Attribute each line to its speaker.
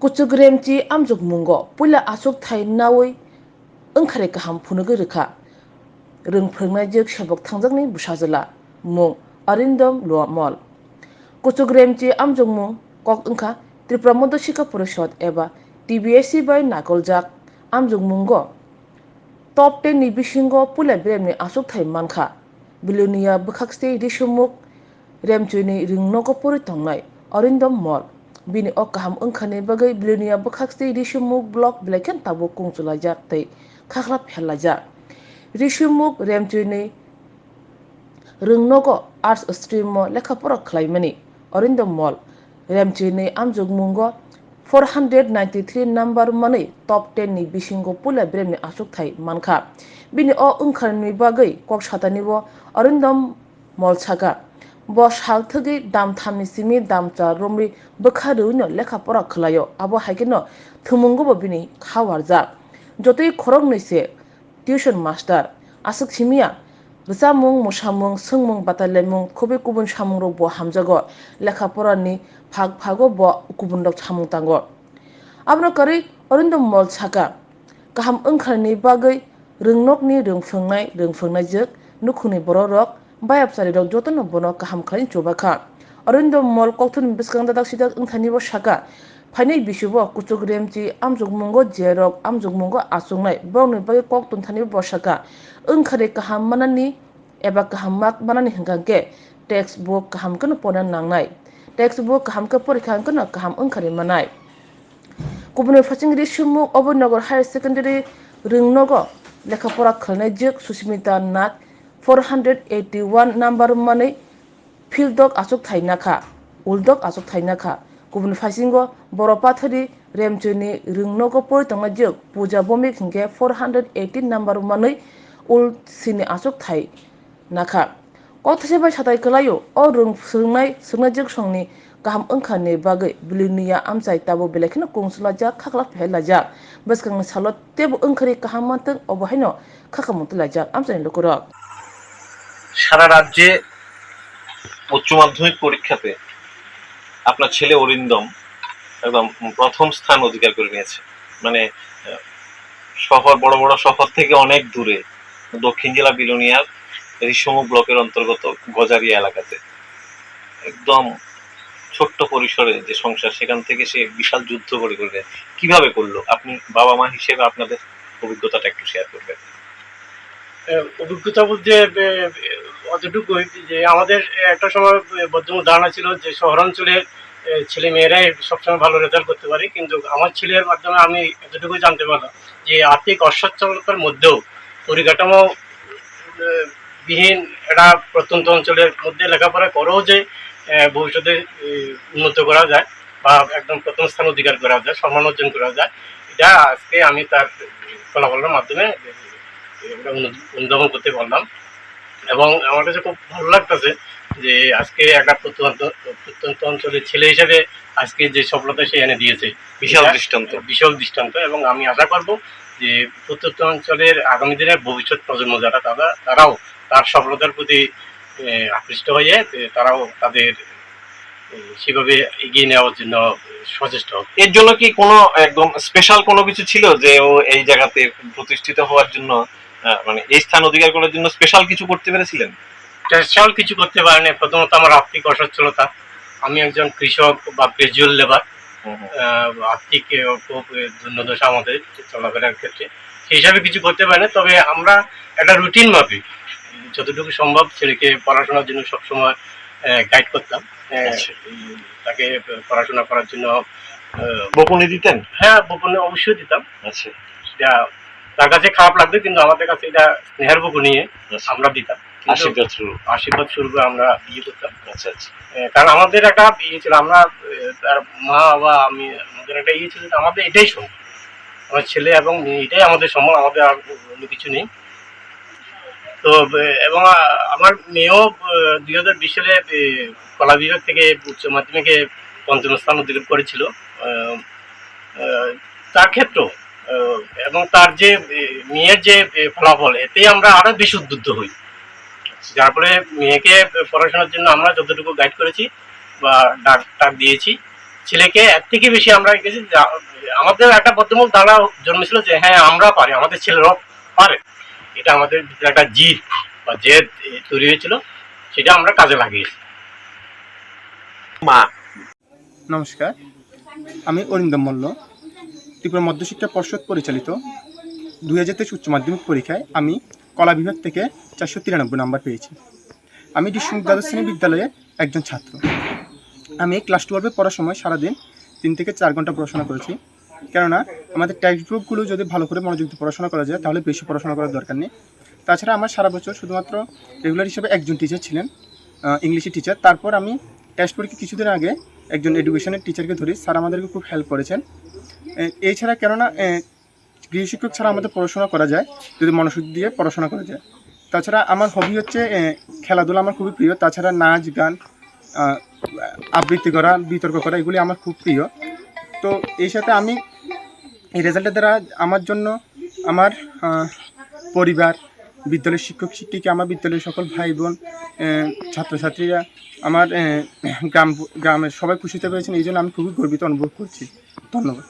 Speaker 1: Kuchugremchi Amjokmungo Pula Asok Thai Nawi Wngkha Kaham Punugurika Rung Pragmajuk Sebok Thangjak Sajla Mung Arindam Malla Kuchugremchi Amjokmungo Kok Wngkha Tripura Madhya Shiksha Parshad eba TBSC by Nakoljak Amjokmungo Top 10 ni bisingo Pula Bremni Asok Thai Wngkha Bilonia Bkhakste Rishyamukh Remchuni Ringnogo Puri Tongnai Arindam Malla Bini Okaham Wngkhani bagai Bilonia Bkhakste Rishyamukh block Blaken Tabo Kungchulajak tei Khaklap Helajak Rishyamukh Remchuni Ringnogo Arts Stream Lekhapora Khlaimani Arindam Malla Remchuni Amjokmungo 493 number money top 10 ni bisingo Pula Bremni Asok Thai Wngkha Bini o Wngkhani bagai kok satanibo Arindam Malla saka bo sal thagi dam thamni simi dam cha romri bkharuno lekhapora khlayo abo haikeno thumungo bo bini khawarja jotoi khorok nise tuition master asuk simia Rishyamukh mosamung sungmung batalemung khobe kubun samung ro bo hamjago lekhapora ni bhago bo kubun dok samung tango abno kari Arindam Malla saka kaham Wngkhani bagai ringnokni rungphungnai jek nukhuni borok bayapsari rok jotono bono kaham khlain chubakha Arindam Malla kokthun biskang dadak sidak Wngkhani bo saka phainai bisubo Kuchugremchi Amjokmungo jerok Amjokmungo asungnai bongni bagi koktun thani bo saka Wngkhare kaham manani eba kaham mak manani hingkangke textbook kaham kono ponan nangnai textbook kaham ke porikha kono kaham Wngkhare manai kubuni phaching Rishyamukh Obonogor Higher Secondary Ringnogo lekhapora khalnai juk Susmita Nath 481 number money Fieldok Asok Thainakha Uldok Asok Thainakha kubun phasingo Boropathari Remchuni Ringnogo Poritongna juk Puja Bomik hingke 418 number money Ul Sini Asok Thainakha Kothase bai satai kalayo o rung sungnai juk songni kaham Wngkhani bagai Bilonia amchai tabo belekino kungsulajak khaklap helajak baskang salot tebo Wngkhari kaham manteng obohaino khakamutulajak amchai lokurok
Speaker 2: সারা রাজ্যে উচ্চ মাধ্যমিক পরীক্ষাতে আপনার ছেলে অরিন্দম একদম প্রথম স্থান অধিকার করে নিয়েছে মানে শহর বড় বড় শহর থেকে অনেক দূরে দক্ষিণ জেলা বিলোনিয়ার ঋষ্যমুখ ব্লকের অন্তর্গত গজারিয়া এলাকাতে একদম ছোট্ট পরিসরে যে সংসার সেখান থেকে সে বিশাল যুদ্ধ করে কিভাবে করলো আপনি বাবা মা হিসেবে আপনাদের অভিজ্ঞতাটা একটু শেয়ার করবেন
Speaker 3: অভিজ্ঞতা বলতে অতটুকুই যে আমাদের একটা সময় বদ্ধমূল ধারণা ছিল যে শহরাঞ্চলের ছেলে মেয়েরাই সবসময় ভালো রেজাল্ট করতে পারে কিন্তু আমার ছেলের মাধ্যমে আমি এতটুকুই জানতে পারলাম যে আর্থিক অসচ্ছলতার মধ্যেও পরিকাঠামো বিহীন একটা প্রত্যন্ত অঞ্চলের মধ্যে লেখাপড়া করেও যে ভবিষ্যতে উন্নত করা যায় বা একদম প্রথম স্থান অধিকার করা যায় সম্মান অর্জন করা যায় এটা আজকে আমি তার ফলাফলের মাধ্যমে অনুধাবন করতে পারলাম এবং আমার কাছে খুব ভালো লাগতেছে যে আজকে একটা প্রত্যন্ত অঞ্চলের ছেলে হিসেবে আজকে যে সফলতা সে এনে দিয়েছে বিশাল দৃষ্টান্ত এবং আমি আশা করব যে প্রত্যন্ত অঞ্চলের আগামী দিনের ভবিষ্যৎ প্রজন্ম যারা তারাও তার সফলতার প্রতি আকৃষ্ট হয়ে তারাও তাদের সেভাবে এগিয়ে নেওয়ার জন্য সচেষ্ট হোক।
Speaker 2: এর জন্য কি কোনো একদম স্পেশাল কোনো কিছু ছিল যে ও এই জায়গাতে প্রতিষ্ঠিত হওয়ার জন্য মানে এই স্থান অধিকার করার জন্য স্পেশাল কিছু করতে পেরেছিলেন?
Speaker 3: স্পেশাল কিছু করতে পারেনি। প্রথমত আমার আর্থিক অসচ্ছলতা, আমি একজন কৃষক বা ক্যাজুয়াল লেবার, আর্থিক খুব দুর্দশা আমাদের চলাফেরার ক্ষেত্রে, সেই হিসাবে কিছু করতে পারেনি। তবে আমরা একটা রুটিন মাফিক যতটুকু সম্ভব ছেলেকে পড়াশোনার জন্য সবসময় গাইড করতাম, তাকে পড়াশোনা করার জন্য
Speaker 2: বকুনি দিতেন।
Speaker 3: হ্যাঁ, বকুনি অবশ্যই দিতাম।
Speaker 2: আচ্ছা,
Speaker 3: সেটা তার কাছে খারাপ লাগতো কিন্তু আমাদের কাছে এটা স্নেহের বকুনি আমরা দিতাম, আশীর্বাদ স্বরূপ আমরা বিয়ে করতাম।
Speaker 2: আচ্ছা আচ্ছা,
Speaker 3: কারণ আমাদের একটা বিয়ে ছিল, আমরা তার মা বা আমি আমাদের একটা ইয়ে ছিল, আমাদের এটাই সম্ভব, আমার ছেলে এবং এটাই আমাদের সম্ভব, আমাদের আর অন্য কিছু নেই। তো এবং আমার মেয়েও 2020 সালে কলা বিভাগ থেকে উচ্চ মাধ্যমিকে 5ম স্থান অধিকার করেছিল। তার ক্ষেত্রেও এবং তার যে মেয়ের যে ফলাফল, এতেই আমরা আরো বেশি উদ্বুদ্ধ হই, যার ফলে মেয়েকে পড়াশোনার জন্য আমরা যতটুকু গাইড করেছি বা ডাক দিয়েছি ছেলেকে এর থেকে বেশি আমরা গেছি। আমাদের একটা বদ্ধমূল ধারণা জন্মেছিল যে হ্যাঁ আমরা পারি, আমাদের ছেলেরাও পারে। এটা আমাদের ভিতরে একটা জিদ বা জেদ তৈরি হয়েছিল, সেটা আমরা কাজে লাগিয়েছি।
Speaker 2: মা,
Speaker 4: নমস্কার, আমি অরিন্দম মল্ল। ত্রিপুরা মধ্য শিক্ষা পর্ষদ পরিচালিত 2023 উচ্চ মাধ্যমিক পরীক্ষায় আমি কলা বিভাগ থেকে 493 নাম্বার পেয়েছি। আমি ঋষ্যমুখ দ্বাদশ শ্রেণী বিদ্যালয়ের একজন ছাত্র। আমি ক্লাস 12-এ পড়ার সময় সারাদিন 3 থেকে 4 ঘন্টা পড়াশোনা করেছি, কেননা আমাদের টেক্সট বুকগুলো যদি ভালো করে মনোযোগ দিয়ে পড়াশোনা করা যায় তাহলে বেশি পড়াশোনা করার দরকার নেই। তাছাড়া আমার সারা বছর শুধুমাত্র রেগুলার হিসেবে একজন টিচার ছিলেন, ইংলিশের টিচার। তারপর আমি টেস্ট পরীক্ষা কিছুদিন আগে একজন এডুকেশনের টিচারকে ধরি, স্যার আমাদেরকে খুব হেল্প করেছেন। এছাড়া কেননা গৃহশিক্ষক ছাড়া আমাদের পড়াশোনা করা যায় যদি মনোযোগ দিয়ে পড়াশোনা করা যায়। তাছাড়া আমার হবি হচ্ছে খেলাধুলা, আমার খুবই প্রিয়। তাছাড়া নাচ গান, আবৃত্তি করা, বিতর্ক করা, এগুলি আমার খুব প্রিয়। তো এই সাথে আমি এই রেজাল্টের দ্বারা আমার জন্য আমার পরিবার, বিদ্যালয়ের শিক্ষক শিক্ষিকা, আমার বিদ্যালয়ের সকল ভাই বোন, ছাত্রছাত্রীরা, আমার গ্রামের সবাই খুশিতে পেরেছেন। এই জন্য আমি খুবই গর্বিত অনুভব করছি। ধন্যবাদ।